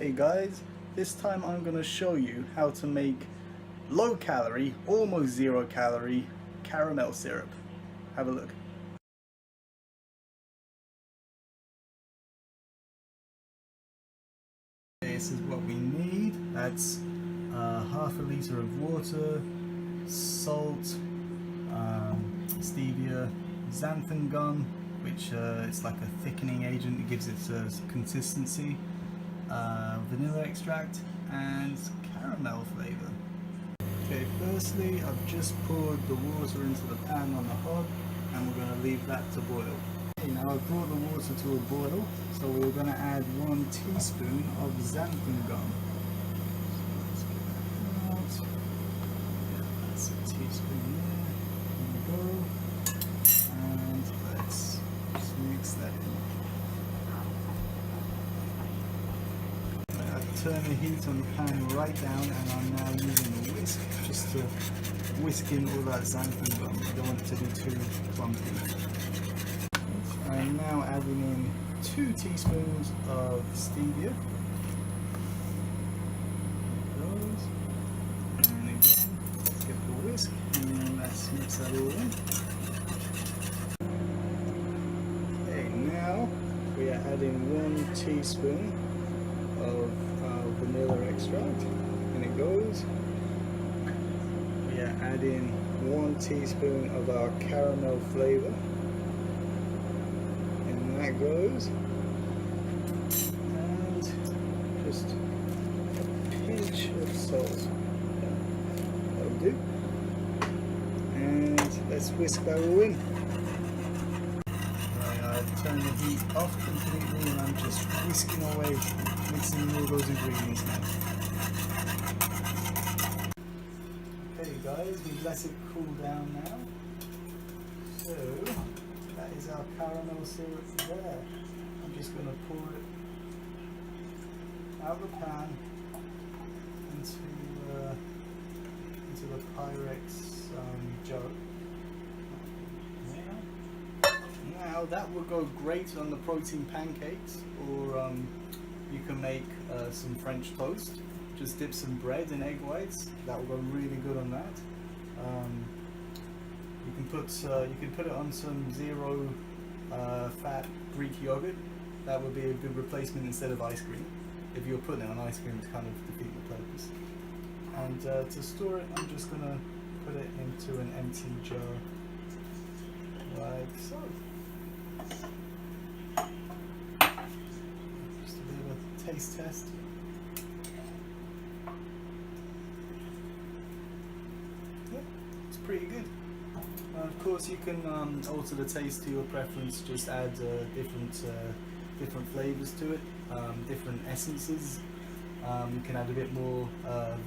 Hey guys, this time I'm going to show you how to make low calorie, almost 0 calorie caramel syrup. Have a look. This is what we need. That's half a litre of water, salt, stevia, xanthan gum, which it's like a thickening agent, it gives it consistency, vanilla extract and caramel flavour. Okay, firstly I've just poured the water into the pan on the hob and we're going to leave that to boil. Okay, now I've brought the water to a boil, so we're going to add 1 teaspoon of xanthan gum. So let's get that out. Yeah, that's a teaspoon there. There we go. And let's just mix that in. Turn the heat on the pan right down, and I'm now using a whisk just to whisk in all that xanthan gum. I don't want it to be too clumpy. I'm now adding in 2 teaspoons of stevia. And again, let's get the whisk and then let's mix that all in. Okay, now we are adding 1 teaspoon of vanilla extract, and it goes. We are adding 1 teaspoon of our caramel flavour, and that goes, and just a pinch of salt. That'll do. And let's whisk that all in. I've turned the heat off completely and I'm just whisking away, mixing all those ingredients now. Okay guys, we've let it cool down now. So that is our caramel syrup there. I'm just going to pour it out of the pan into the Pyrex jug. Now that will go great on the protein pancakes, or you can make some French toast. Just dip some bread in egg whites. That will go really good on that. You can put it on some 0 fat Greek yogurt. That would be a good replacement instead of ice cream. If you're putting it on ice cream, it's kind of defeat the purpose. And to store it, I'm just gonna put it into an empty jar, like so. Just a bit of a taste test. Yeah, it's pretty good. Of course, you can alter the taste to your preference. Just add different flavours to it, different essences. You can add a bit more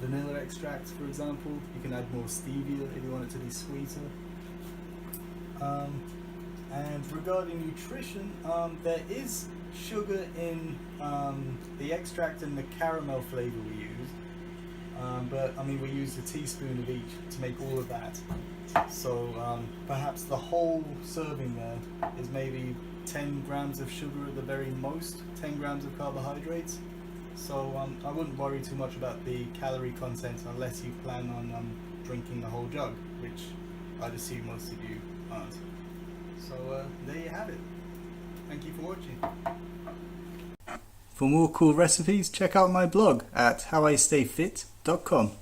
vanilla extract, for example. You can add more stevia if you want it to be sweeter. And regarding nutrition, there is sugar in the extract and the caramel flavour we use, but I mean we use a teaspoon of each to make all of that. So perhaps the whole serving there is maybe 10 grams of sugar at the very most, 10 grams of carbohydrates. So I wouldn't worry too much about the calorie content unless you plan on drinking the whole jug, which I'd assume most of you aren't. So there you have it. Thank you for watching. For more cool recipes, check out my blog at howistayfit.com.